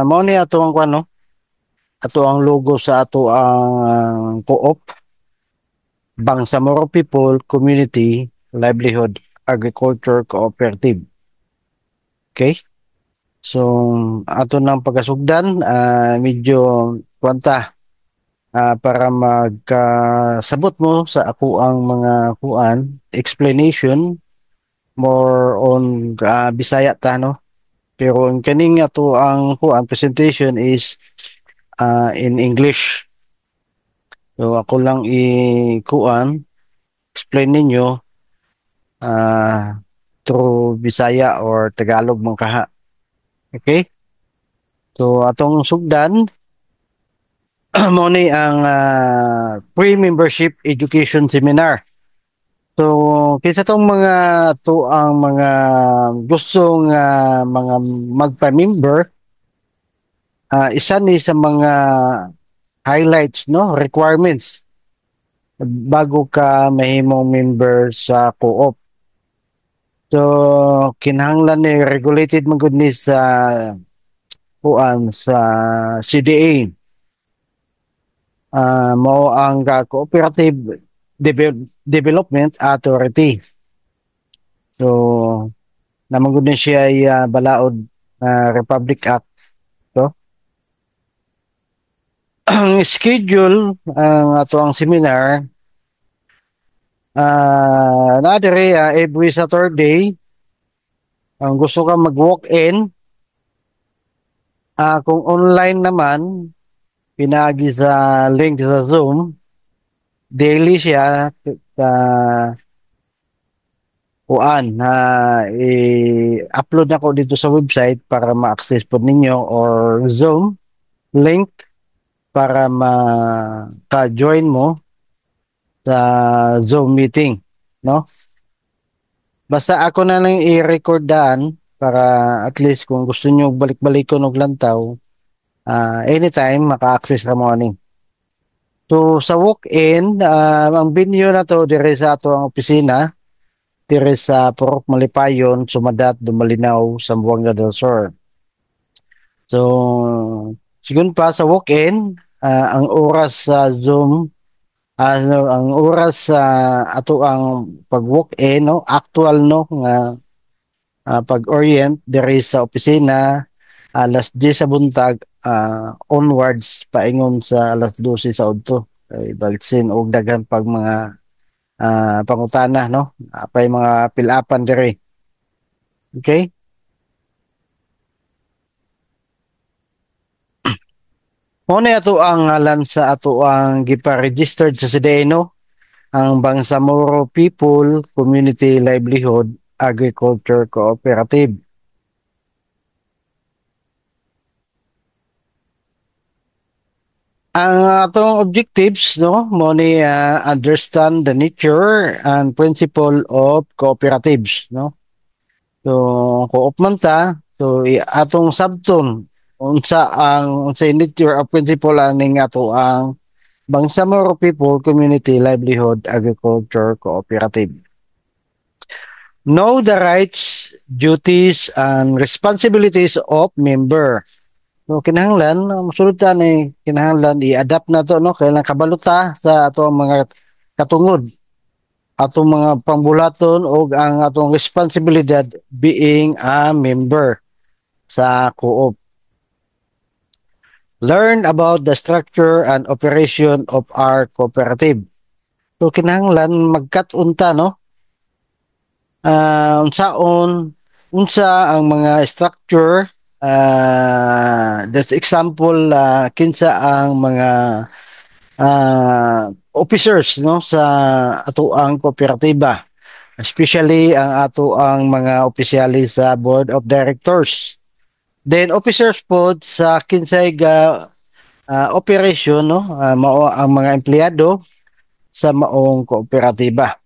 Mao ni ato ang kuno, ato ang logo sa ato ang co-op, Bangsamoro People Community Livelihood Agriculture Cooperative. Okay? So, ato nang pagkasugdan, medyo kwanta para magkasabot mo sa ako ang mga kuan, explanation, more on Bisaya ta, no? Pero ang kaning ato ang kuan presentation is in English. So ako lang i-kuan, explain ninyo uh, through Bisaya or Tagalog mong kaha. Okay? So atong sugdan mo ni ang pre-membership education seminar. So kaysa tong mga to ang mga gustong mga magpa-member, isa ni sa mga highlights, no, requirements bago ka mahimong member sa co-op. So kinahanglan ni regulated man gud ni sa kuan sa CDA. Mao ang Cooperative Development Authority. So naman gud ni siya ay balaod Republic Act. So ang schedule ang ato ang seminar na dire every Saturday. Ang gusto ka mag-walk-in, kung online naman, pinagi sa link sa Zoom, daily siya, kuan, i-upload na ko dito sa website para ma-access po ninyo or Zoom link para ma-join mo sa Zoom meeting, no? Basta ako na lang i-record daan para at least kung gusto nyo balik-balikon og lantaw, anytime maka-access ra mo ani. So sa walk-in, ang venue na to dire sa ato ang opisina, dire sa Purok Malipayon, Sumadat, Dumalinaw, Zamboanga del Sur. So sigun pa sa walk-in, ang oras sa Zoom, ang oras sa ato ang pag-walk-in, no, actual, no, nga pag-orient dire sa opisina alas 10 sa buntag onwards paingon sa alas 12 sa udto kay balsin og daghan pag mga pangutana, no, apay mga pilapan dire. Okay, mo na ato ang ngalan sa ato ang gipa-registered sa CDA, no, ang Bangsamoro People Community Livelihood Agriculture Cooperative. Ang atong objectives, no, mo ni understand the nature and principle of cooperatives, no. So co-op man ta, so atong sabton unsa nature of principle aning ato ang Bangsamoro People Community Livelihood Agriculture Cooperative. Know the rights, duties, and responsibilities of member. So kinahanglan mosulod ta ni kinahanglan i-adapt na to, no, kailangan kabaluta sa ato mga katungod, atong mga pangbulaton o ang atong responsibilidad being a member sa co-op. Learn about the structure and operation of our cooperative. So kinahanglan magkat-unta, no, unsa ang mga structure, that's example, kinsa ang mga officers, no, sa ato ang kooperatiba, especially ang ato ang mga opisyali sa board of directors, then officers po sa kinsay ga operation, no, mao ang mga empleyado sa maong kooperatiba.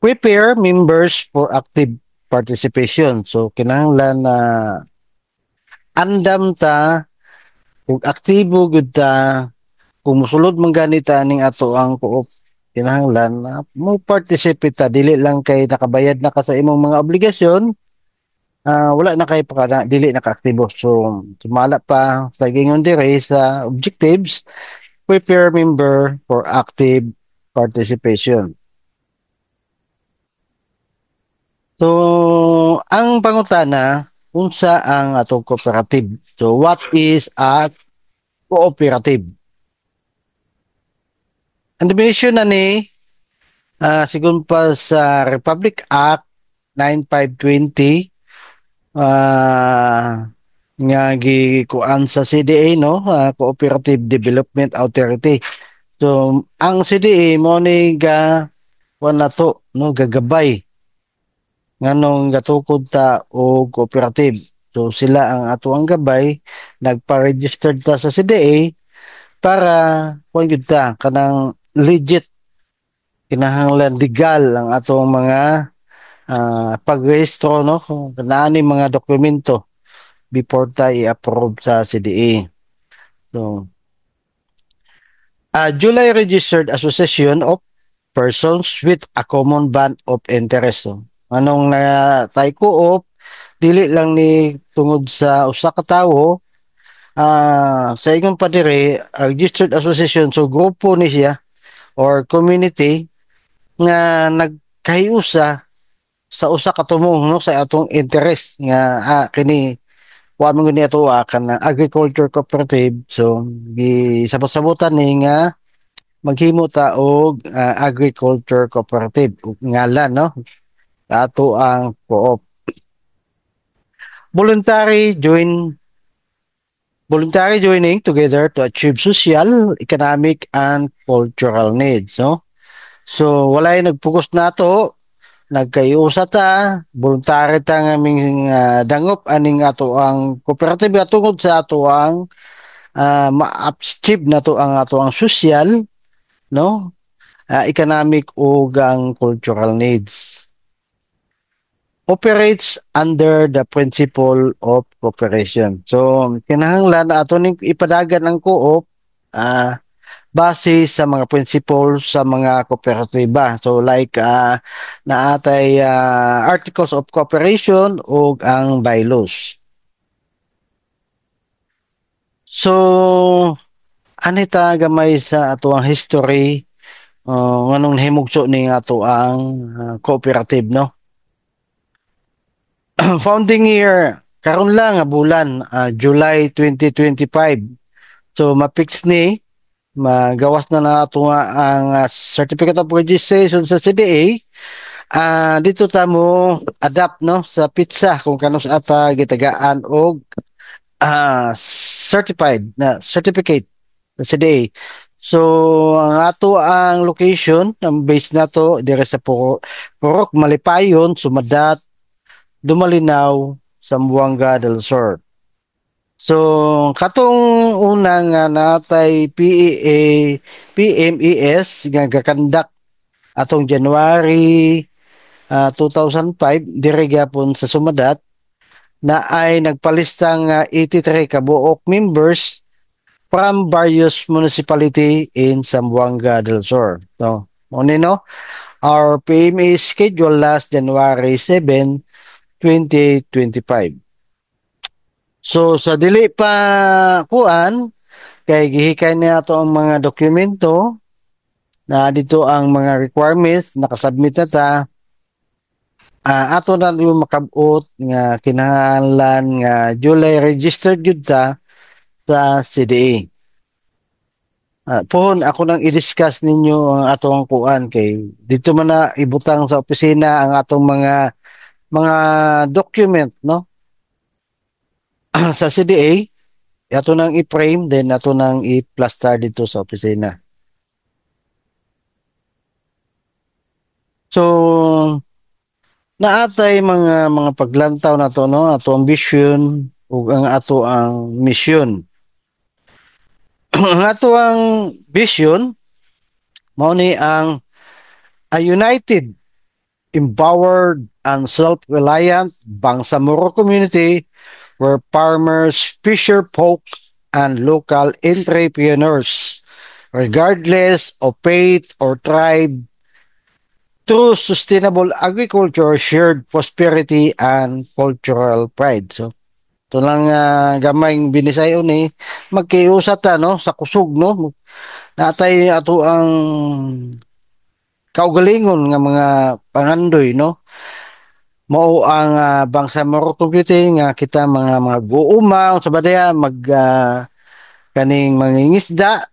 Prepare members for active participation. So kinahanglan na andam ta ug aktibo gud ta kung mosulod man ganita ning ato ang co-op. Kinahanglan na mo participate ta, dili lang kay nakabayad na ka sa imong mga obligasyon, wala na kay pa dili nakaaktibo. So tumala pa sa gingon dire sa objectives, prepare member for active participation. So ang pangutana unsa ang atong cooperative? So what is a cooperative? Ang definition na ni sigun pa sa Republic Act 9520 nga gikuan sa CDA, no, Cooperative Development Authority. So ang CDA mo ni ga wala to, no, gagabay nganong gatukod ta o cooperative. So sila ang ato ang gabay, nagpa-register ta sa CDA para kung yun ta kanang legit, kinahanglan legal ang atong mga pagrehistro, no, kung kanaan mga dokumento before ta i-approve sa CDA. So July registered association of persons with a common bond of interest. So, anong na tay co-op, dili lang ni tungod sa usa ka tawo, sa ingon pa dire, registered association, so grupo ni siya or community nga nagkahiusa sa usa ka tumong, no, sa atong interest nga kini wa man guni ato kana agriculture cooperative. So gisabot-sabotan ni nga maghimo ta og agriculture cooperative ug ngalan, no, ato ang co-op. Voluntary join voluntary joining together to achieve social, economic and cultural needs, no. So walay nagfocus nato, nagkayusa ta, voluntary ta nga aming dangop aning ato ang cooperative tungod sa ato ang ma-achieve nato ang ato ang social, no, economic ug ang cultural needs. Operates under the principle of cooperation. So kinahanglan ato ning ipadagan ang co-op base sa mga principles sa mga kooperatiba. So like naatay articles of cooperation o ang bylaws. So anita gamay sa ato ang history nganong nahimugso ni ato ang cooperative, no. Founding year karon lang nga bulan July 2025. So mapix ni magawas na ato nga ang certificate of registration sa CDA. Dito ta mo adapt, no, sa pizza kung kanus ata gitagaan og certified na certificate sa CDA. So ang ato ang location, ang base nato dire sa Purok Malipayon, Sumadat, Dumalinaw, Zamboanga del Sur. So katong una nga natay PMES nga gakandak atong January 2005 dire gyapon sa Sumadat, na ay nagpalista nga 83 kabuok members from various municipality in Zamboanga del Sur. So, no, our PME schedule last January 7, 2025. So sa dili pa kuan kay gihikan niya ato ang mga dokumento na dito ang mga requirements nakasubmit na ta. Ato na yung makabot nga kinahanglan nga July registered jud ta sa CDA. Pohon ako nang i-discuss ninyo ang atong kuan kay dito man na ibutang sa opisina ang atong mga document, no, sa CDA. Ato nang i-frame, then ato nang i-plaster dito sa opisina. So naatay mga paglantaw na to, no, ato ang vision ug ang ato ang mission. Ang ato ang vision mao ni ang a united, empowered and self-reliant Bangsamoro community where farmers, fisher folk and local entrepreneurs regardless of faith or tribe through sustainable agriculture, shared prosperity, and cultural pride. So, ito lang gamayng binisayo ni magkiusat ta no sa kusog no natay ato ang kaugalingon nga mga pangandoy no mao ang bangsamoro computing nga kita mga guuma sa badaya kaning mangingisda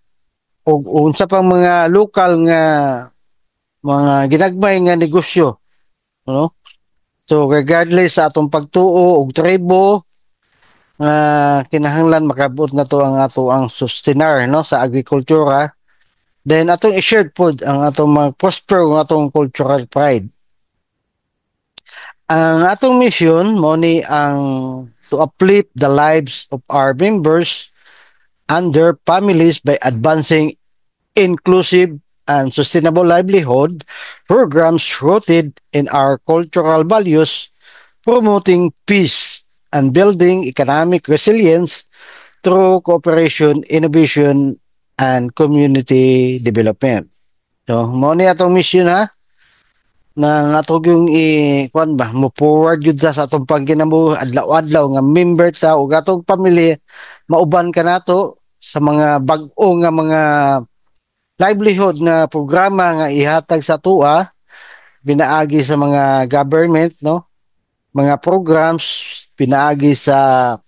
ug unsa pang mga lokal nga mga ginagmay nga negosyo no so regardless sa atong pagtuo og tribo nga kinahanglan makabot na to ang ato ang sustenar no sa agrikultura then atong i-shared pod ang atong mag-prosper ang atong cultural pride. Ang atong mission mo ni ang to uplift the lives of our members and their families by advancing inclusive and sustainable livelihood programs rooted in our cultural values, promoting peace and building economic resilience through cooperation, innovation, and community development. So, mo ni atong mission ha na nga atong yung kuan ba mo forward gyud sa atong pagginamo adlaw-adlaw nga member ta ug atong pamilya mauban ka nato sa mga bag-o nga mga livelihood na programa nga ihatag sa tua pinaagi sa mga government no mga programs pinaagi sa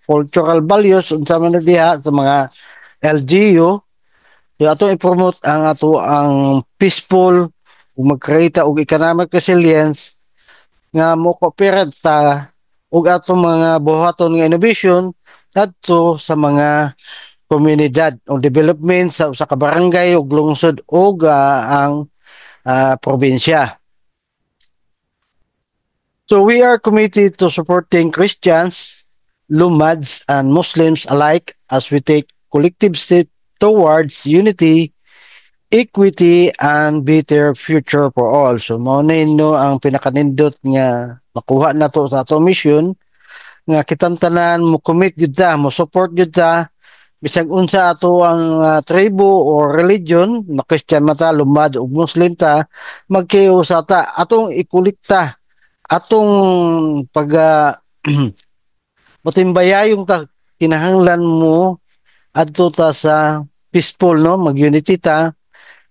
cultural values unsa man na diha sa mga LGU so atong i-promote ang ato ang peaceful ug magkreata og economic resilience nga mo cooperate ta ug atong mga buhaton nga innovation adto sa mga komunidad o development sa usa ka barangay ug lungsod ug ang probinsya. So we are committed to supporting Christians, Lumads, and Muslims alike as we take collective steps towards unity, equity, and better future for all. So mao na no ang pinakanindot nga makuha na to sa atong mission nga kitang tanan mo commit jud ta, mo support jud ta bisag unsa ato ang tribo or religion, na Christian mata, Lumad ug Muslim ta, magkiusa ta atong ikulikta atong pag motimbayayong ta kinahanglan mo adto ta sa peaceful no mag-unity ta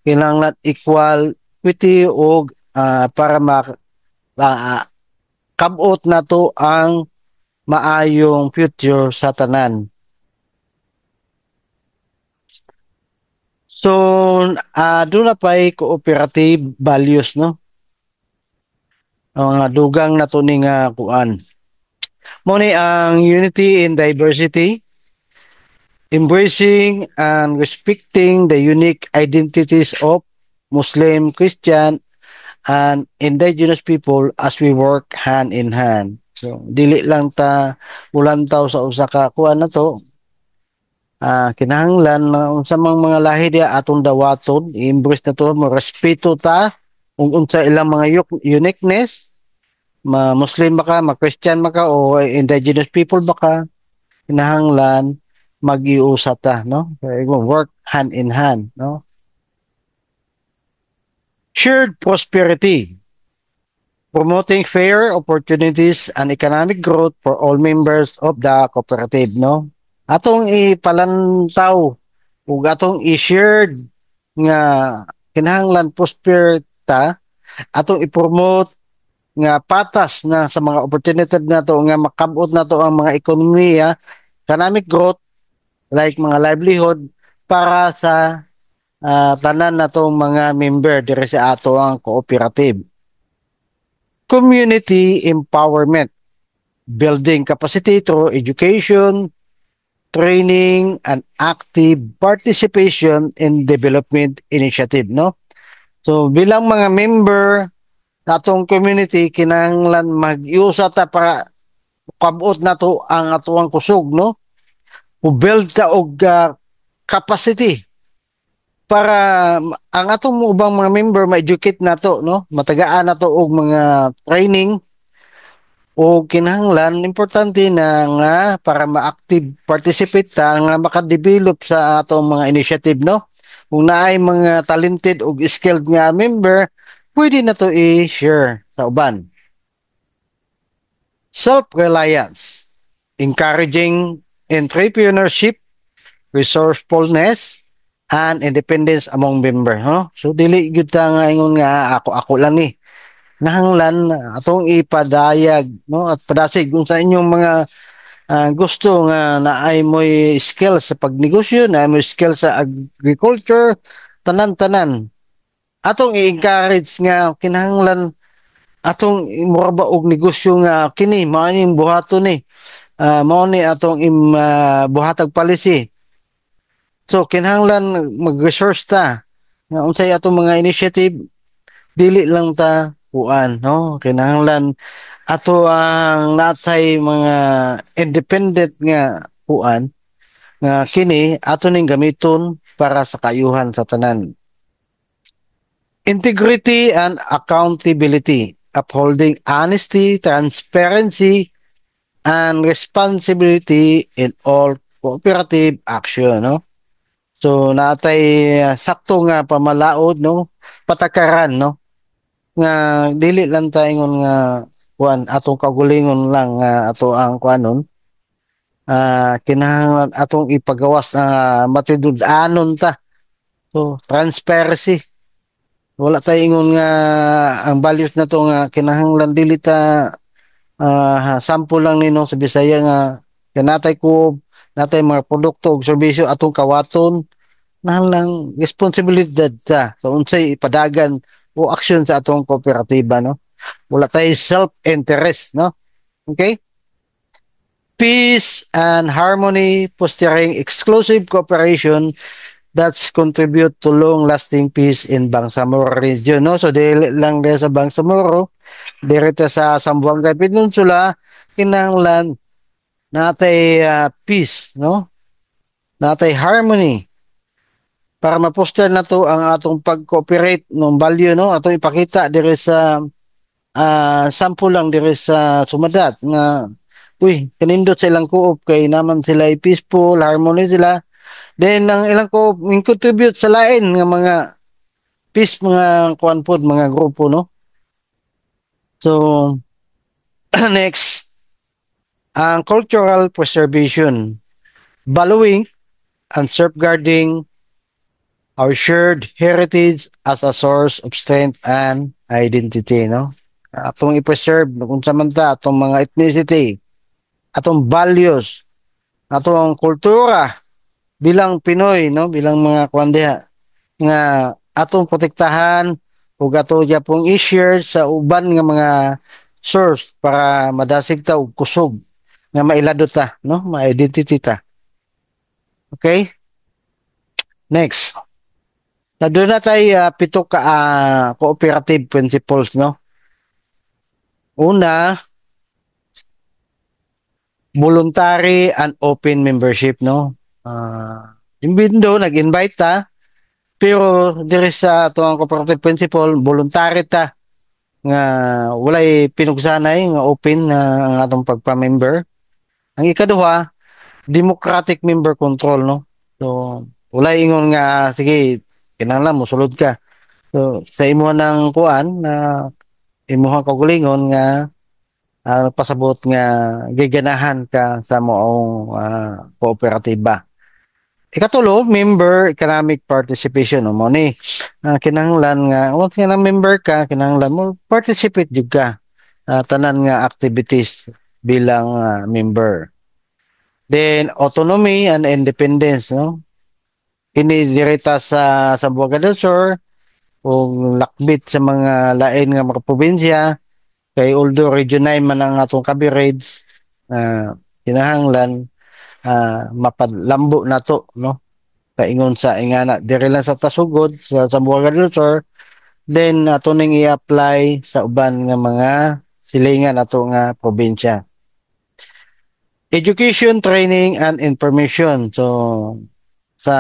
kinahanglan equal equity og para uh, kabot na to ang maayong future sa tanan. So, doon na pa'y cooperative values, no? Ang dugang na to ning kuan. Muna ang unity in diversity, embracing and respecting the unique identities of Muslim, Christian, and indigenous people as we work hand in hand. So, dili lang ta ulantaw sa usa ka kuan na to, kinahanglan na unsa mang mga lahi dia atong dawaton i-embrace na to mo respeto ta kung unsa ilang mga uniqueness Muslim ba ka Christian ba ka o indigenous people ba ka kinahanglan mag-iusa ta no work hand in hand no shared prosperity promoting fair opportunities and economic growth for all members of the cooperative no atong ipalantaw ug atong i-shared nga kinahanglan prosper ta atong i-promote nga patas na sa mga opportunity nato nga makabot nato ang mga ekonomiya economic growth like mga livelihood para sa tanan natong mga member dire sa ato ang cooperative community empowerment building capacity through education training, and active participation in development initiative, no? So, bilang mga member natong community, kinahanglan mag-iusa ta para kabot na to ang atuang kusog, no? U-build ta og capacity para ang atong ubang mga member ma-educate nato, no? Matagaan nato og mga training o kinahanglan importante na nga para ma-active participate ta nga maka-develop sa atong mga initiative no kung naay mga talented ug skilled nga member pwede na to i-share sa uban. Self-reliance, encouraging entrepreneurship, resourcefulness, and independence among member. No? So, dili gyud ta nga ingon nga ako lang ni. Nahanglan atong ipadayag no at padasig kung sa inyong mga gusto nga naay mo'y skill sa pagnegosyo, naay mo'y skill sa agriculture, tanan-tanan. Atong i-encourage nga kinahanglan atong imorba og negosyo nga kini mao ning buhaton ni. Mao ni atong buhatag policy. So kinahanglan mag-resource ta nga unsay atong mga initiative dili lang ta kuan no kinahanglan ato ang natay mga independent nga kuan nga kini ato ning gamiton para sa kayuhan sa tanan. Integrity and accountability, upholding honesty, transparency, and responsibility in all cooperative action, no? So natay sakto nga pamalaod no, patakaran no nga dili lang ta ingon nga kuan atong kagulingon lang nga ato ang kuanon kinahanglan atong ipagawas matidud-anon ta. So transparency wala tay ingon nga ang values na to nga kinahanglan dili ta sample lang nino sa Bisaya nga kanatay ko natay mga produkto ug serbisyo atong kawaton nahanglang responsibilidad ta so unsay ipadagan o aksyon sa atong kooperatiba no wala tay self-interest no okay peace and harmony fostering exclusive cooperation that's contribute to long-lasting peace in Bangsamoro region no so dili lang sa Bangsamoro direta sa Zamboanga Peninsula kinahanglan natay peace no natay harmony para ma-foster na to ang atong pag-cooperate ng value no atong ipakita dire sa sample lang dire sa sumadat nga uy kanindot sa ilang co-op kay naman sila peaceful harmony sila then ang ilang co-op contribute sa lain nga mga peace mga kuan pod mga grupo no so next ang cultural preservation valuing and safeguarding our shared heritage as a source of strength and identity, no? Atong i-preserve kung samanta atong mga ethnicity, atong values, atong kultura bilang Pinoy, no? Bilang mga kwandiha nga atong protektahan ug ato pong i-share sa uban nga mga source para madasig ta og kusog nga mailadot ta, no? Ma-identity ta. Okay? Next. Na doon na tayo pito ka cooperative principles, no? Una, voluntary and open membership, no? Yung bindo, nag-invite ta, pero dire sa ito ang cooperative principle, voluntary ta, nga walay pinugsanay, nga open ang atong pagpa-member. Ang ikaduha, democratic member control, no? So, walay ingon nga, sige, kinahanglan mo sulod ka so sa imo nang kuan na imuhang kaugalingon nga pasabot nga giganahan ka sa moong kooperatiba ikatulo member economic participation mo ni kinahanglan nga once nga na member ka kinahanglan mo participate jud ka tanan nga activities bilang member then autonomy and independence no kini direta sa Zamboanga del Sur o lakbit sa mga lain nga mga probinsya kay although region 9 man ang atong coverage kinahanglan mapadlambo nato no kaingon sa ingana dire lang sa Tasugod sa Zamboanga del Sur then ato ning i-apply sa uban nga mga silingan ato nga probinsya education training and information so sa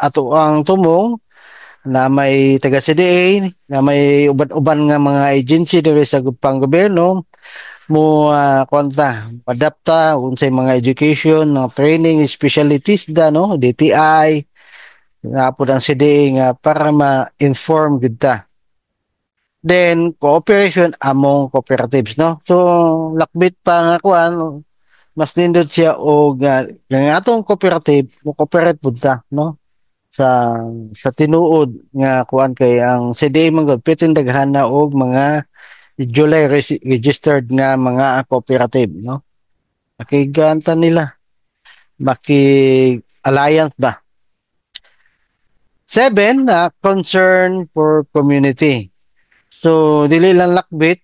ato ang tumong na may taga CDA na may uban-uban nga mga agency diri sa pang-gobyerno mo konta adapta unsay mga education ng training specialties da no DTI nga po ang CDA nga para ma-inform gid ta Then cooperation among cooperatives, no? So lakbit pa nga kuan, mas nindot siya og nga atong cooperative mo cooperate pud ta, no? Sa tinuod nga kuan kay ang CDA man gud pitindaghan na og mga July registered nga mga cooperative, no? Makiganta nila, maki alliance ba. Seven, concern for community. So dili lang lakbit,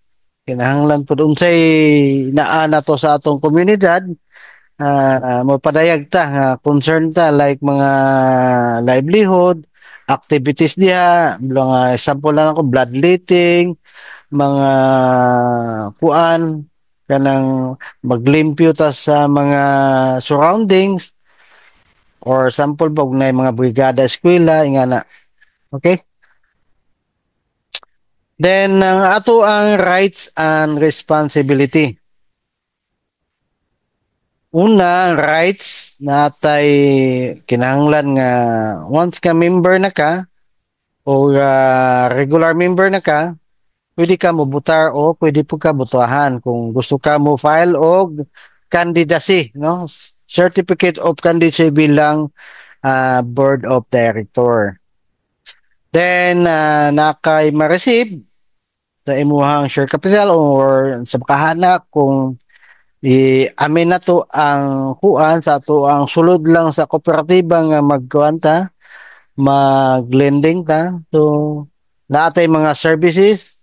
kinahanglan pud unsay naa na to sa atong komunidad, mapadayag ta nga concern ta like mga livelihood activities diha, mga example lang ako bloodletting, mga kuan kanang maglimpyo ta sa mga surroundings or sample bog na mga brigada eskwela ingana. Okay? Then ang ato ang rights and responsibility. Una, rights natay kinahanglan nga once ka member na ka o regular member na ka, pwede ka mobutar o pwede po ka botohan kung gusto ka mo file og candidacy, no? Certificate of candidacy bilang board of director. Then nakay ma-receive sa imuhang share capital or sa makahana kung amin na to ang kuan sa to ang sulod lang sa kooperatiba nga magkuan ta, mag-lending ta. So natay mga services,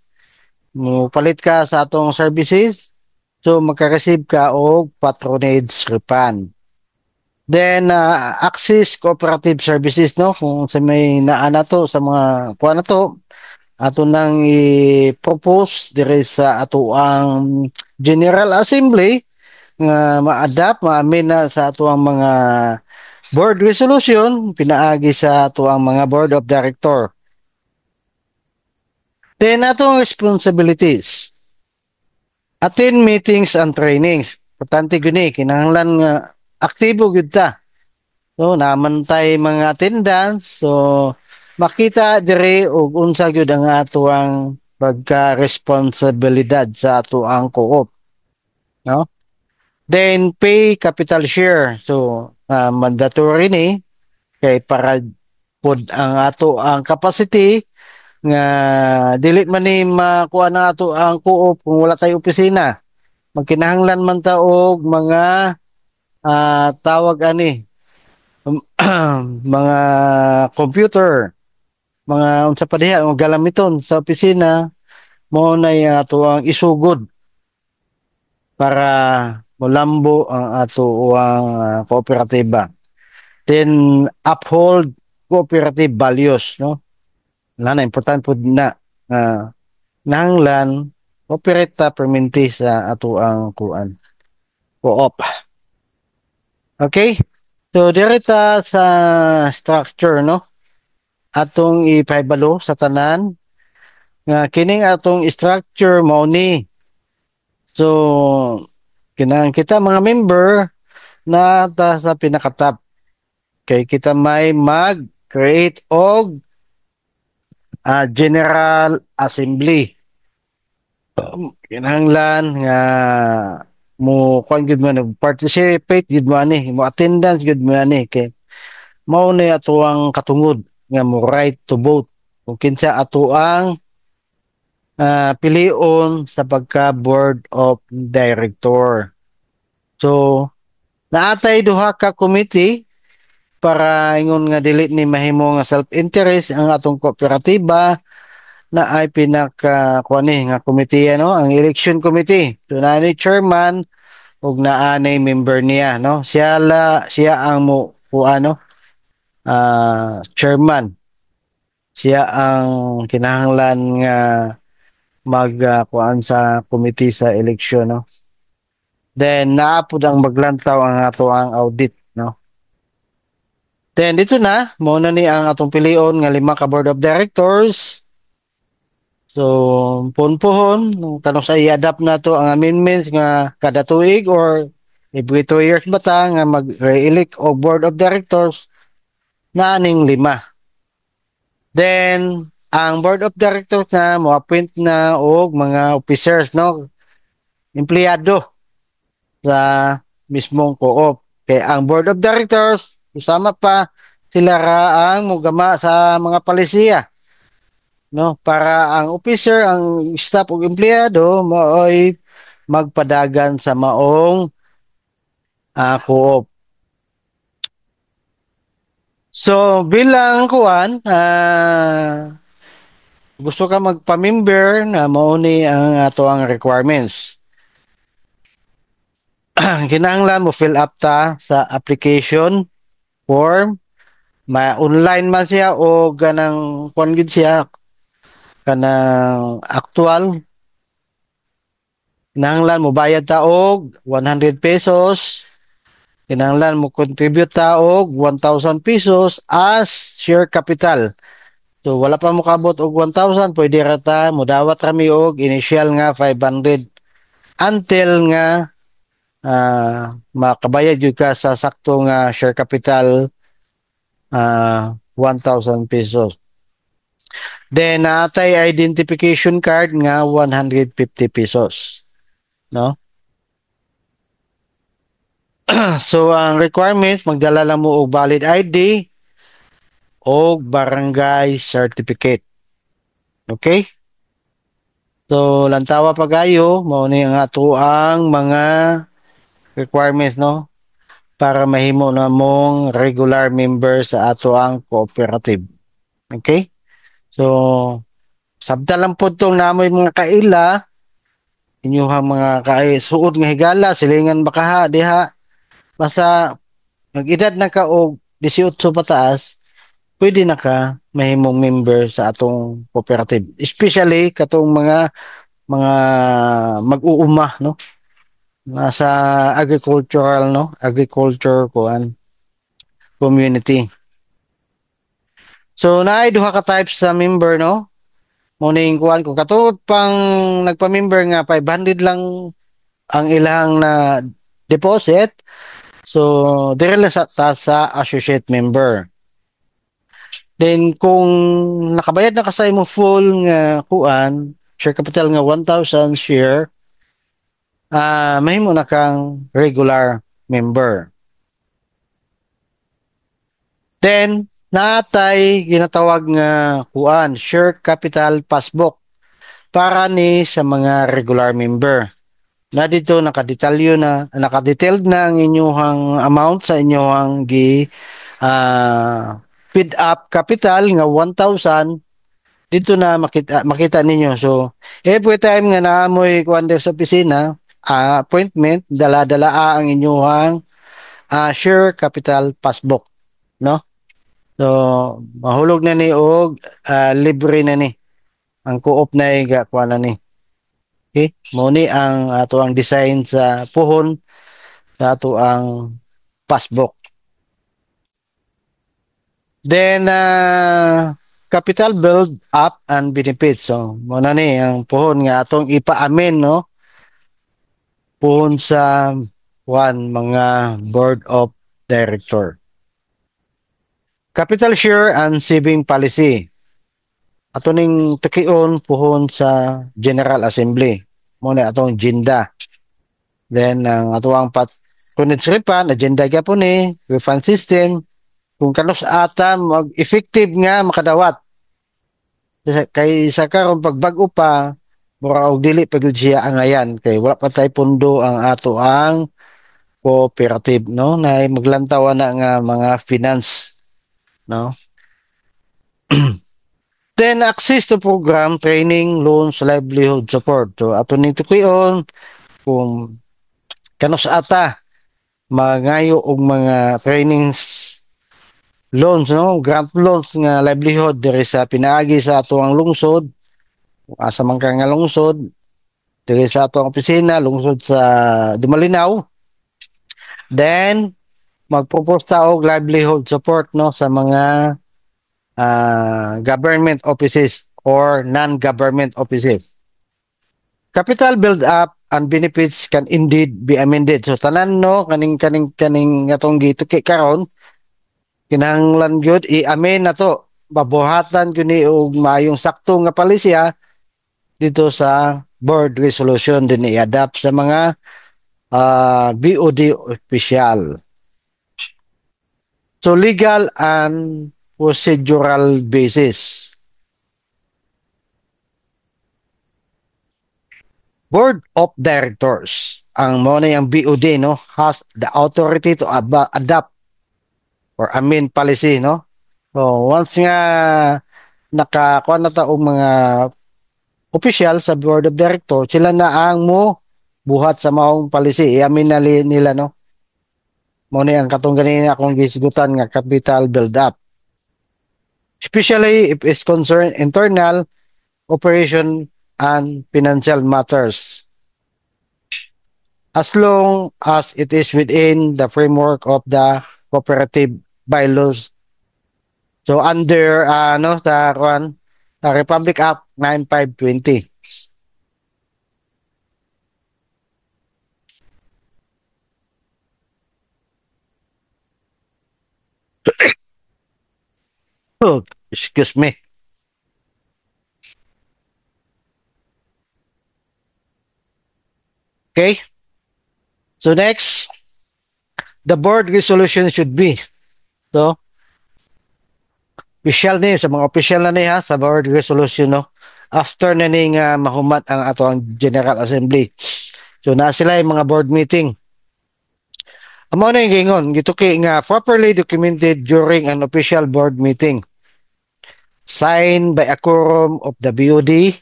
mo palit ka sa atong services, so magka-receive ka og patronage refund. Then access cooperative services, no, kung sa may naana to sa mga kuan na to ato nang i-propose dire sa ato ang General Assembly nga ma-adapt maamin na sa ato ang mga board resolution pinaagi sa ato ang mga board of director. Then atong responsibilities. Attend meetings and trainings. Importante guni kinahanglan nga aktibo gyud ta. So naman tay mga attendance, so makita dire og unsa gyud ang ato ang pagka-responsibilidad sa ato ang co-op, no? Then pay capital share. So mandatory ni kay para pod ang ato ang capacity nga dili man ni makuha na ato ang co-op kung wala tay opisina. Magkinahanglan man ta og mga tawag ani mga computer, mga unsa pa diha mga galamiton sa opisina mo na ato ang isugod para molambo ang ato ang kooperatiba. Then uphold cooperative values, no? Na important pud na nanglan operate ta perminti sa ato ang kuan co-op. Okay? So direta sa structure, no? Atong ipahibalo sa tanan nga kining atong structure mao ni. So kinang kita mga member na ta sa pinakatap kay kita may mag-create og General Assembly. Kinahanglan nga mo kuan gid man participate gid mo ani, mo attendance gid mo ani kay mao na ato ang katungod nga mo right to vote kung kinsa ato ang pilion sa pagka board of director. So naatay duha ka committee para ingon nga dili ni mahimo nga self-interest ang atong kooperatiba na ay pinaka kuani nga committee, no, ang election committee. So na ni chairman ug naa ni member niya, no, siya ang mo ano chairman, siya ang kinahanglan nga mag kuan sa committee sa election, no. Then naapod ang maglantaw ang ato ang audit, no. Then dito na mo na ni ang atong pilion nga 5 ka board of directors. So, punpuhon, kanong sa i-adapt na to ang amendments nga kada tuig or every 2 years ba ta nga mag-re-elect o board of directors na aning 5. Then, ang board of directors na mo-appoint na og mga officers, no, empleyado sa mismong co-op. Kay ang board of directors usama pa sila ra ang mugama sa mga palisiya, no, para ang officer, ang staff ug empleyado maoy magpadagan sa maong co-op. So bilang kuan, gusto ka magpa-member na mao ni ang ato ang requirements. Kinahanglan mo fill up ta sa application form, ma-online man siya o ganang kuan gid siya kanang actual. Kinahanglan mo bayad ta og 100 pesos. Kinahanglan mo contribute ta og 1,000 pesos as share capital. So wala pa mo kabot og 1,000, pwede ra ta modawat rami og initial nga 500 until nga makabayad jud ka sa sakto nga share capital 1,000 pesos. Then naatay identification card nga 150 pesos, no? So ang requirements, magdala lang mo og valid ID o barangay certificate. Okay? So lantawa pagayo mao ni ang ato ang mga requirements, no, para mahimo na mong regular member sa ato ang cooperative. Okay? So sabta lang po itong namoy mga kaila, inyuhang mga suod nga higala, silingan bakaha, diha, basta mag-edad na ka og 18 pataas, pwede na ka mahimong member sa atong cooperative. Especially katong mga mag-uuma, no? Nasa agricultural, no? Agriculture kuan community. So naay duha ka types sa member, no? Muning kuan kung katong pang nagpa-member nga 500 lang ang ilang na deposit. So dire lang sa associate member. Then kung nakabayad na ka sa imong full nga kuan, share capital nga 1,000 share, mahimo na kang regular member. Then natay ginatawag nga kuan, share capital passbook para ni sa mga regular member. Na dito nakadetalyo na, nakadetailed na ang inyong amount sa inyong feed up capital nga 1,000. Dito na makita ninyo. So every time nga naamoy kuan sa opisina, appointment, dala-dala ang inyong share capital passbook, no? So mahulog na ni og libre na ni ang co-op na kuan na ni. Okay? Muni ang ato ang design sa puhon sa ato ang passbook. Then capital build up and benefits. So muna ni ang puhon nga atong ipaamin, no? Puhon sa mga board of director. Capital share and saving policy. Ato ning tukion puhon sa General Assembly. Muna atong agenda. Then ang ato ang kunitsripan, agenda gyapon ni refund system. Kung kanos ata mag-effective nga makadawat. Kay isa karon pagbag-o pa, mura og dili pa gyud siya angayan kay wala pa tay pundo ang ato ang cooperative, no, na maglantaw na nga mga finance, no. Then access to program, training, loans, livelihood support. So ato nito kuyon kung kanos ata mangayo og mga trainings, loans, no, grant loans nga livelihood diri sa pinaagi sa ato ang lungsod, asa man ka nga lungsod, diri sa ato ang opisina, lungsod sa Dumalinaw. Then magpropose ta og livelihood support, no, sa mga government offices or non-government offices. Capital build up and benefits can indeed be amended. So tanan, no, kaning atong gituki karon, kinahanglan gyud i-amend na to mabuhatan guni og maayong sakto nga palisya dito sa board resolution din i-adapt sa mga BOD official. So legal and procedural basis. Board of Directors, ang mo na yung BOD, no, has the authority to adapt or amend policy, no. So once nga nakakuha na taong mga official sa Board of Directors, sila na ang mo buhat sa maong policy, i-amin na nila, no. Mo na ang katong ganina akong gisgutan nga capital build up. Especially if it's concerned internal operation and financial matters, as long as it is within the framework of the cooperative bylaws. So under no sa Republic Act 9520. Oh, excuse me. Okay. So next, the board resolution should be, so official ni sa mga official na niya sa board resolution, no, after na ning mahumat ang ato ang General Assembly. So na sila yung mga board meeting. Amo na yung gingon gituki nga properly documented during an official board meeting, signed by a quorum of the BOD,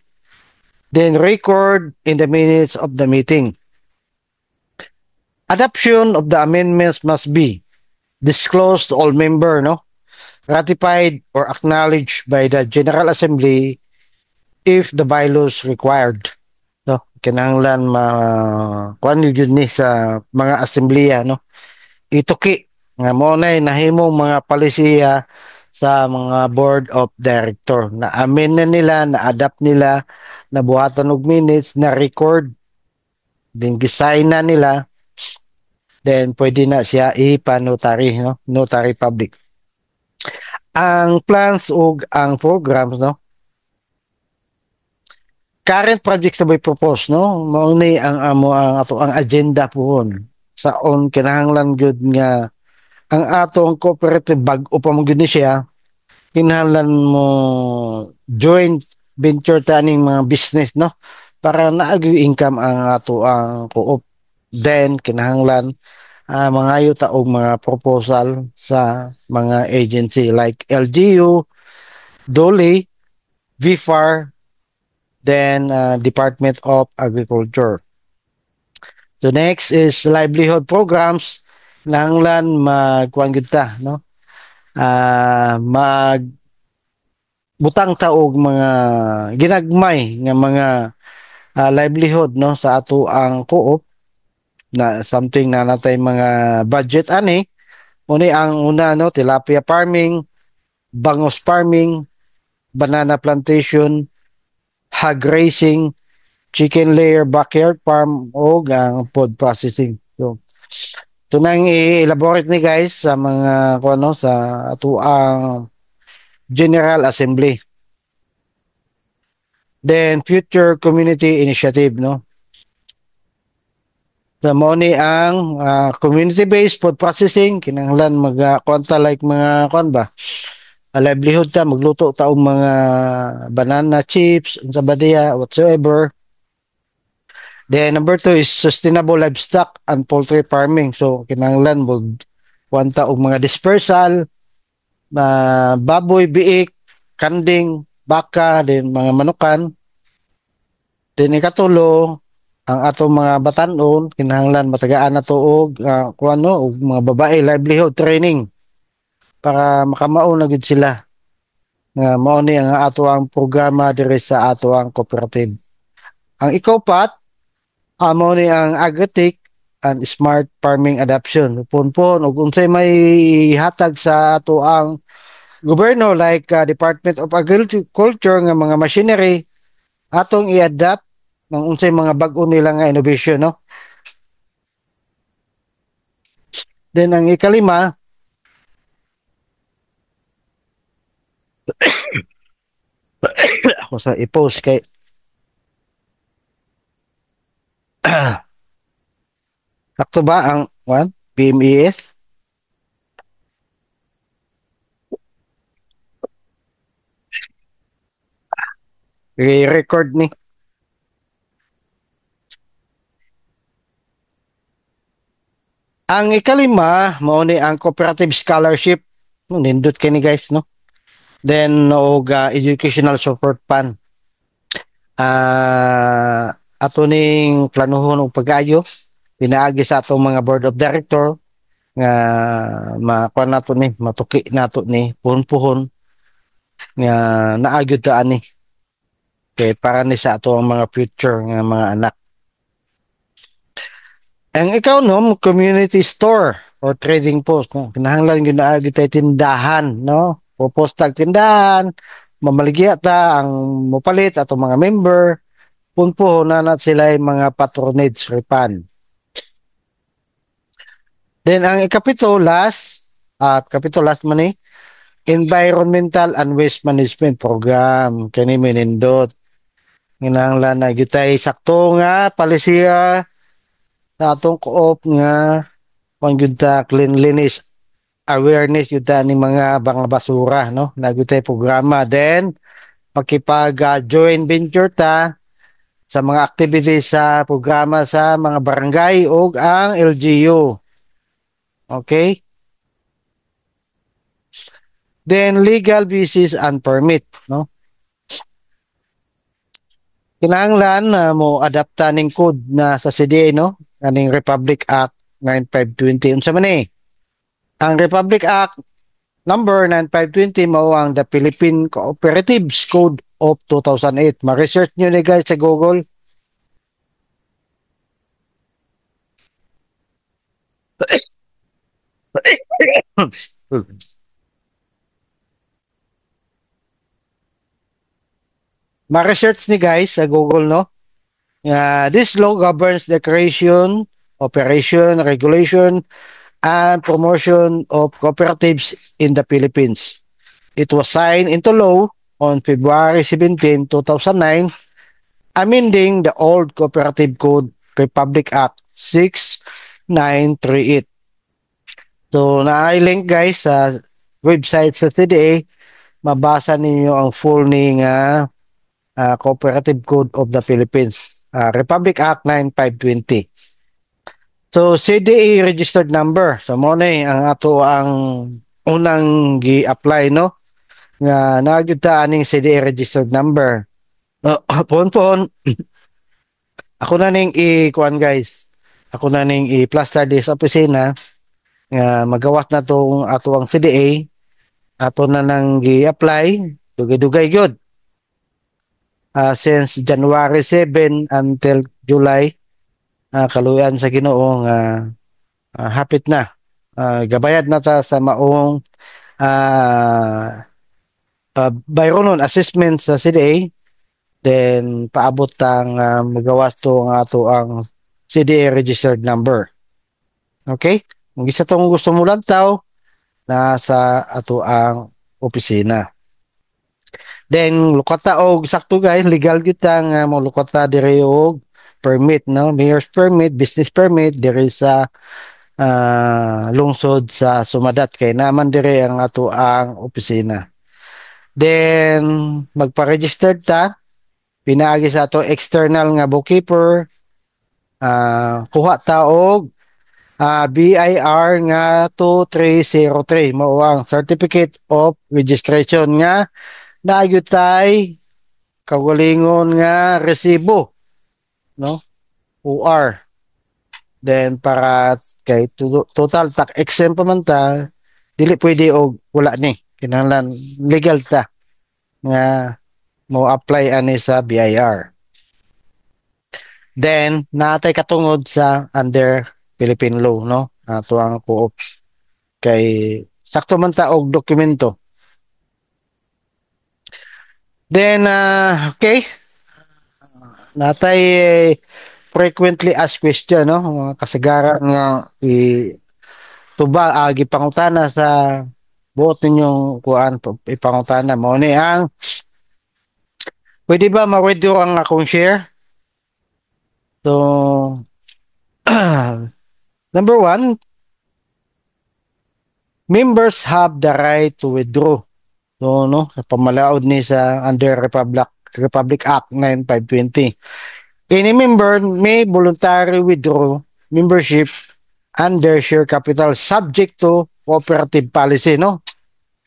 then record in the minutes of the meeting. Adoption of the amendments must be disclosed to all members, no, ratified or acknowledged by the General Assembly if the bylaws required. No, kinahanglan kuan yun ni sa mga asembleya, no, ituki nga mo na nahimong mga palisiya sa mga board of director na amin na nila, na adapt nila, na buhatan og minutes, na record, then gisign na nila, then pwede na siya ipa-notary, no, notary public. Ang plans ug ang programs, no, current projects na may propose, no, mao ni ang amo ang ato ang agenda pohon sa on kinahanglan gyud nga ang ato ang cooperative bag-o pa mo gyud ni siya, kinahanglan mo joint venture taning mga business, no, para naagi income ang ato ang co-op. Then kinahanglan mangayo ta og mga proposal sa mga agency like LGU, DOLE, VFAR, then Department of Agriculture. So next is livelihood programs. Nanglan magkuan gyud ta, no, mag butang ta og mga ginagmay nga mga livelihood, no, sa ato ang co-op na something na natay mga budget ani. Uni ang una, no, tilapia farming, bangos farming, banana plantation, hog raising, chicken layer, backyard farm, o ang food processing. So ito nang i-elaborate ni guys sa mga kuno sa ato ang General Assembly. Then future community initiative, no. So mo ni ang community-based food processing, kinahanglan mag-konta like mga kon ba, livelihood ta, magluto ta og mga banana chips unsa ba diya whatsoever. Then number 2 is sustainable livestock and poultry farming. So kinahanglan mag kwanta og mga dispersal, baboy, biik, kanding, baka, then mga manukan. Then ikatulo, ang atong mga batanon kinahanglan matagaan na tuog kuano og mga babae livelihood training para makamao na gid sila nga mao ni ang ato ang programa diri sa ato ang cooperative. Ang ikapat mao ni ang agritech and smart farming adoption. Punpon og unsay may hatag sa ato ang gobyerno like Department of Agriculture nga mga machinery atong i-adapt ng unsay mga bag-o nila nga innovation, no. Then ang ikalima Ako sa i-post kay sakto ba ang one PMES record ni. Ang ikalima mao ni ang cooperative scholarship. No, nindot kay ni guys no. Then og educational support fund. Ato ning planuhon og pag-ayo pinaagi sa atong mga board of director nga makuha nato ni matuki nato ni puhon-puhon nga naagyod ta ani kay para ni sa ato ang mga future nga mga anak. Ang ikaw no, community store or trading post, no? Kinahanglan gyud na gyud tay tindahan, no? Purpose tag tindahan, mamaligya ta ang mopalit ato mga member, punpo na na sila mga patronage repan. Then ang ikapito last, kapito last man ni, environmental and waste management program kani minindot. Kinahanglan na gyud tay sakto nga palisiya sa atong co-op nga kung gyud ta cleanliness awareness yun ta ni mga basura no nagutay programa then makipag-join venture ta sa mga activities sa programa sa mga barangay o ang LGU. Okay, then legal business and permit no kinahanglan na mo adapta ning code na sa CDA no kaning Republic Act 9520 unsa man ni ang Republic Act number 9520 mao ang the Philippine Cooperatives Code of 2008. Ma-research nyo ni guys sa Google. Ma-research ni guys sa Google no. This law governs the creation, operation, regulation, and promotion of cooperatives in the Philippines. It was signed into law on February 17, 2009, amending the old Cooperative Code Republic Act 6938. So, na-link guys sa website sa CDA, mabasa ninyo ang full ning Cooperative Code of the Philippines, Republic Act 9520. So, CDA registered number. So, mo na ang ato ang unang gi-apply, no? Nga nagyud ta aning CDA registered number. Pohon-pohon, ako na ning i-kuan guys. Ako na ning i-plaster this opisina nga magawas na tong ato ang CDA. Ato na nang gi-apply. Dugay-dugay gyud. Since January 7 until July, kaluyan sa Ginoo nga hapit na. Gabayad na ta sa maong bayronon assessment sa CDA, then paabot tang magawas to ang ato ang CDA registered number. Okay? Kung isa tong gusto mo lang tao, nasa ato ang opisina. Then lukata og sakto guys, legal gyud ta nga mo lukata diri og permit no, mayor's permit, business permit diri sa lungsod sa Sumadat kay naman dire ang ato ang opisina. Then magpa-register ta pinaagi sa ato external nga bookkeeper, kuha ta og BIR nga 2303 mao ang Certificate of Registration nga naayutay kagalingon nga resibo no OR. Then para kay total tax exempt pa man ta dili pwede og wala ni kinahanglan legal ta nga mo apply ani sa BIR. Then natay katungod sa under Philippine law no ato ang co-op kay sakto man ta og dokumento. Then okay natay frequently asked question no mga kasagaran nga tuba gipangutana sa buot ninyong kuan ipangutana mo ni ang Pwede ba ma-withdraw ang akong share? So, number one, members have the right to withdraw. So, no, sa pamalaod ni sa under Republic Act 9520. Any member may voluntarily withdraw membership under share capital subject to cooperative policy, no?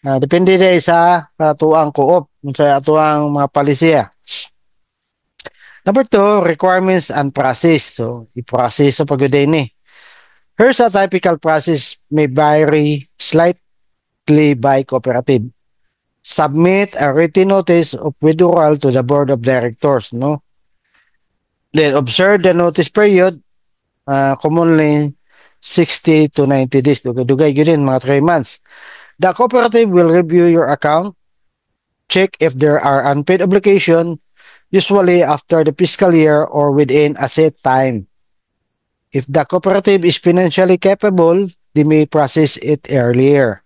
Depende din sa atuang co-op, sa atuang mga palisiya. Number two, requirements and process. So, i-process sa pagdaday ni. Here's a typical process may vary slightly by cooperative. Submit a written notice of withdrawal to the board of directors, no? Then observe the notice period, commonly 60 to 90 days. Dugay yun mga 3 months. The cooperative will review your account, check if there are unpaid obligation, usually after the fiscal year or within a set time. If the cooperative is financially capable, they may process it earlier.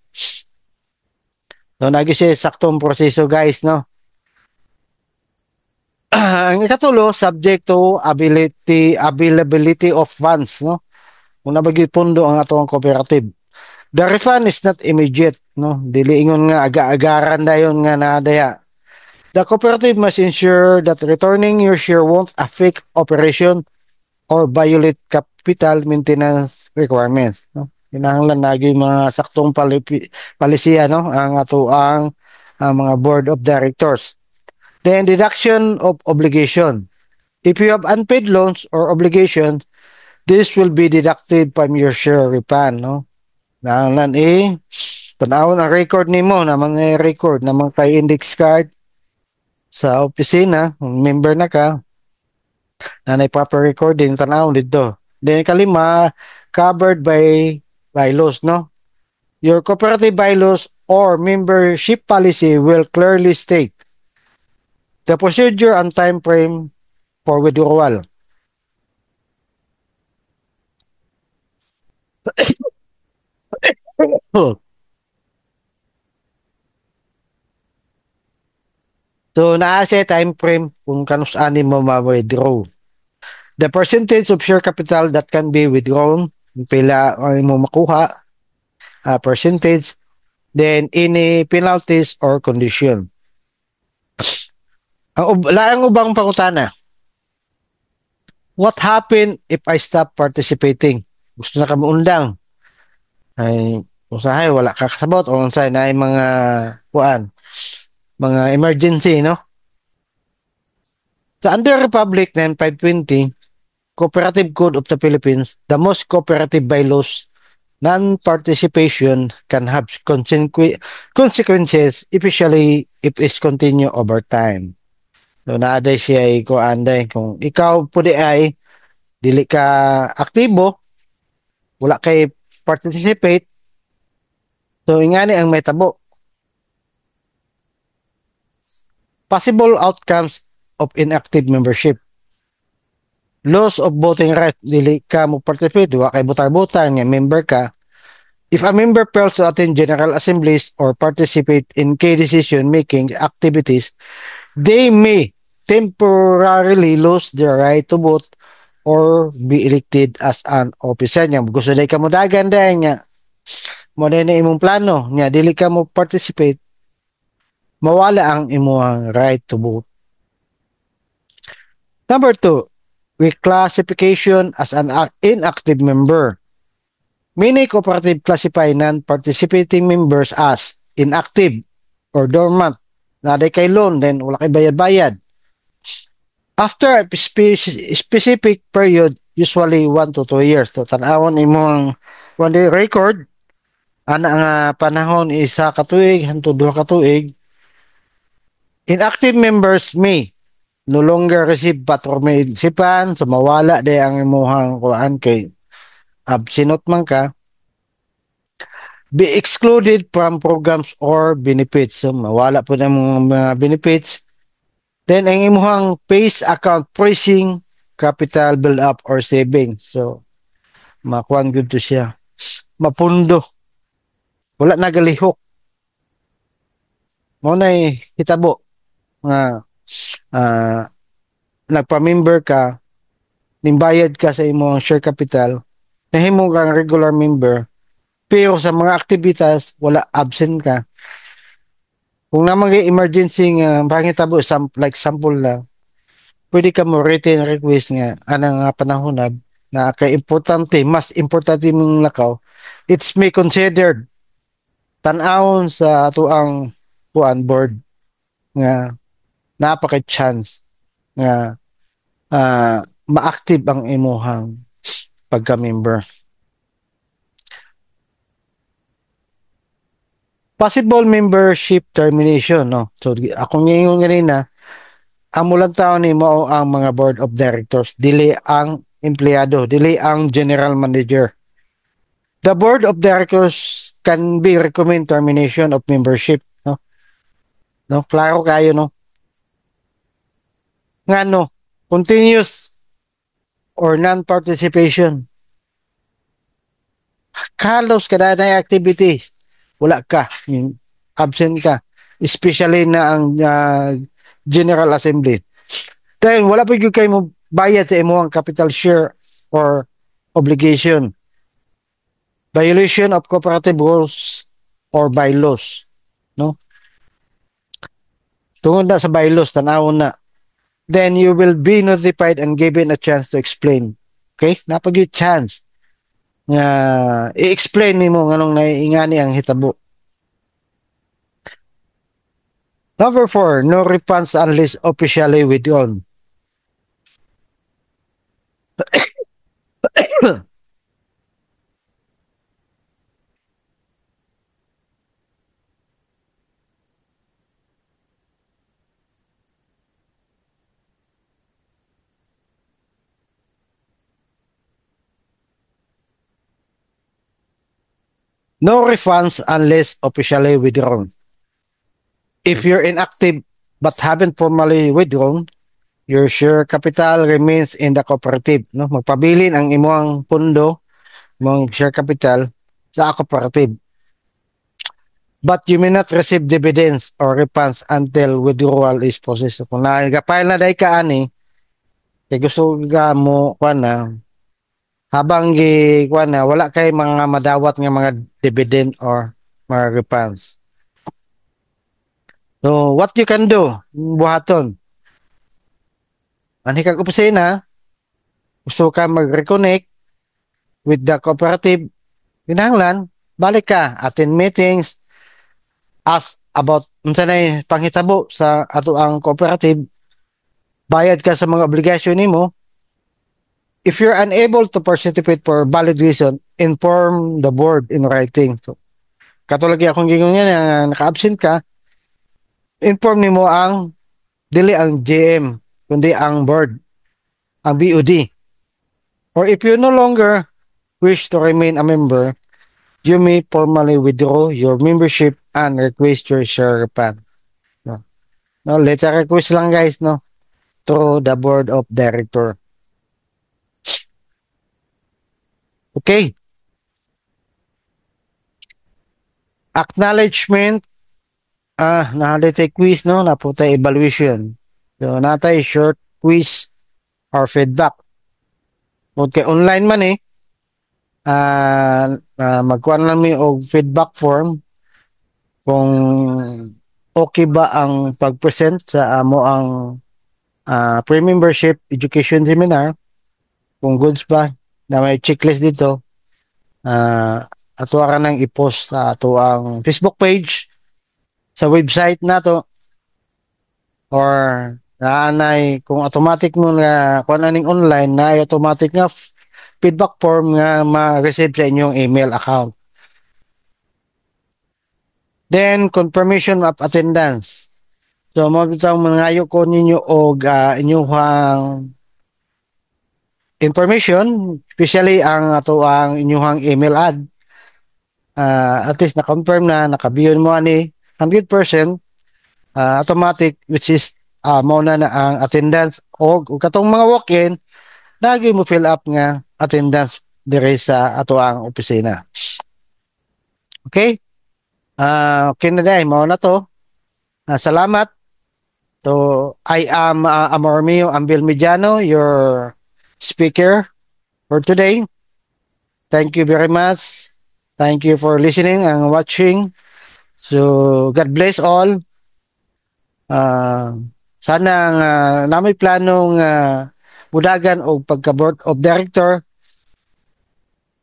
So, naging saktong proseso guys, no? Ang ikatulo, subject to availability of funds, no? Kung nabagi pundo ang atong cooperative. The refund is not immediate, no? Dili ingon nga aga-agaran dayon nga na daya. The cooperative must ensure that returning your share won't affect operation or violate capital maintenance requirements, no? Kinahanglan lagi mga saktong palisiya, no? Ang ato ang mga board of directors. Then deduction of obligation. If you have unpaid loans or obligations, this will be deducted from your share refund, no? Nanglan tanawon ang record nimo na mga record na mga kay index card sa opisina, member na ka, na proper recording tanawon dito. Then kalima, covered by bylaws, no? Your cooperative bylaws or membership policy will clearly state the procedure and time frame for withdrawal. So, naa siya time frame kung kanus ani mo ma-withdraw. The percentage of share capital that can be withdrawn, pila mo makuha, percentage, then any penalties or condition. Laang ubang pangutana. What happened if I stop participating? Gusto na ka maundang. Ay, usahay, wala ka kasabot. O usahay na ay mga mga emergency, no? Sa under Republic 9520, Cooperative Code of the Philippines, the most cooperative bylaws, non-participation can have consequences, especially if it's continue over time. So, naaday siya ay kuanday. Kung ikaw po di ay dili ka aktibo, wala kay participate, so ingani ang may tabo. Possible outcomes of inactive membership. Loss of voting rights, dili ka mo participate, wala kay butar-butar nga member ka. If a member fails to attend general assemblies or participate in key decision-making activities, they may temporarily lose their right to vote or be elected as an officer niya. Gusto na ka mo dagan dahil nga mo na imong plano niya, dili ka mo participate, mawala ang imong right to vote. Number 2, reclassification as an inactive member. Many cooperative classify non-participating members as inactive or dormant. Naday kay loan, then wala kay bayad-bayad. After a specific period, usually 1 to 2 years, so tanawon imong one day record, ana nga panahon isa ka tuig hangtod 2 ka tuig, inactive members may no longer receive patromedsipan, so mawala day ang imuhang kuan kay absinot man ka, be excluded from programs or benefits, so mawala po na mga benefits. Then, ang imuhang PACE account freezing, capital build up or saving. So, makuan good to siya. Mapundo. Wala nagalihok. Mo na hitabo nga ah, nagpa-member ka, nimbayad ka sa imong share capital, nahimo kang regular member, pero sa mga activities, wala absent ka. Kung na mga emergency nga pangitabo, like sample lang, pwede ka mo written request nga anang nga panahon na kay importante, mas importante mong lakaw, it's may considered tan-awon sa ato ang kuan board nga napaka-chance nga ma-active ang imuhang pagka-member. Possible membership termination, no? So, akong ngayon ganina, ang mulang taon ni mo ang mga board of directors, dili ang empleyado, dili ang general manager. The board of directors can be recommend termination of membership, no? No, klaro kayo, no? Ngano, continuous or non-participation. Kalos kada na activities, wala ka, absent ka, especially na ang General Assembly. Dahil wala pa yung kayo mo bayad sa imo ang capital share or obligation. Violation of cooperative rules or bylaws. No? Tungod na sa bylaws, tanawon na. Then you will be notified and given a chance to explain. Okay? Napag yung chance nga i-explain nimo nganong naiingani ang hitabo. Number 4, no refunds unless officially withdrawn. No refunds unless officially withdrawn. If you're inactive but haven't formally withdrawn, your share capital remains in the cooperative. No? Magpabilin ang imong pundo, imong share capital sa cooperative. But you may not receive dividends or refunds until withdrawal is processed. Kung nagapile na dahi ka ani, kaya gusto ka mo, na, habang na, wala kay mga madawat nga mga dividend or mga refunds. So, what you can do, buhaton. Anhi kag opisina, gusto ka mag-reconnect with the cooperative, kinahanglan, balik ka, attend meetings, ask about unsa na panghitabo sa ato ang cooperative, bayad ka sa mga obligasyon nimo. If you're unable to participate for valid reason, inform the board in writing. So, katulad akong gingon nga naka-absent ka, inform nimo ang dili ang GM, kundi ang board, ang BOD. Or if you no longer wish to remain a member, you may formally withdraw your membership and request your share refund. No, letter request lang guys, no, through the board of director. Okay. Acknowledgement, nahalite quiz, no, napunta evaluation. So, natay short quiz or feedback. Okay, online man magkuhan lang mo yung feedback form kung okay ba ang pag-present sa amo ang pre-membership education seminar, kung goods ba, na may checklist dito, ato ka nang i-post sa ato ang Facebook page, sa website nato, or naanay kung automatic mo nga kung aning online na automatic nga feedback form nga ma-receive sa inyong email account. Then confirmation of attendance. So mo bitang mangayo ko ninyo og inyong information, especially ang ato ang inyong email ad. At least na-confirm na nakabiyon mo ani 100% automatic, which is mao na ang attendance og katong mga walk-in lagi mo fill up nga attendance dire sa ato ang opisina. Okay? Okay na dai, mao na to. Salamat So I am Amormio Ambil Mediano, your speaker for today. Thank you very much. Thank you for listening and watching. So God bless all. Sana nga namoy planong budagan o pagka-board of director.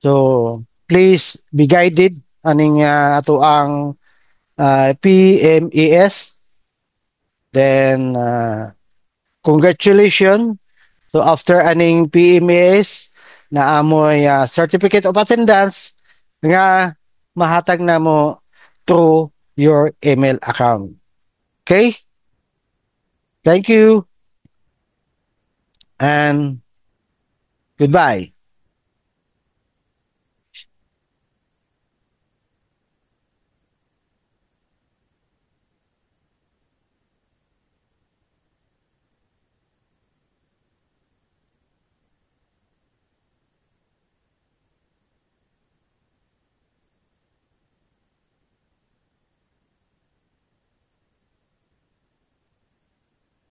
So please be guided aning ato ang PMES. Then congratulations. So after aning PMES na amoy certificate of attendance nga mahatag na mo through your email account. Okay? Thank you and goodbye.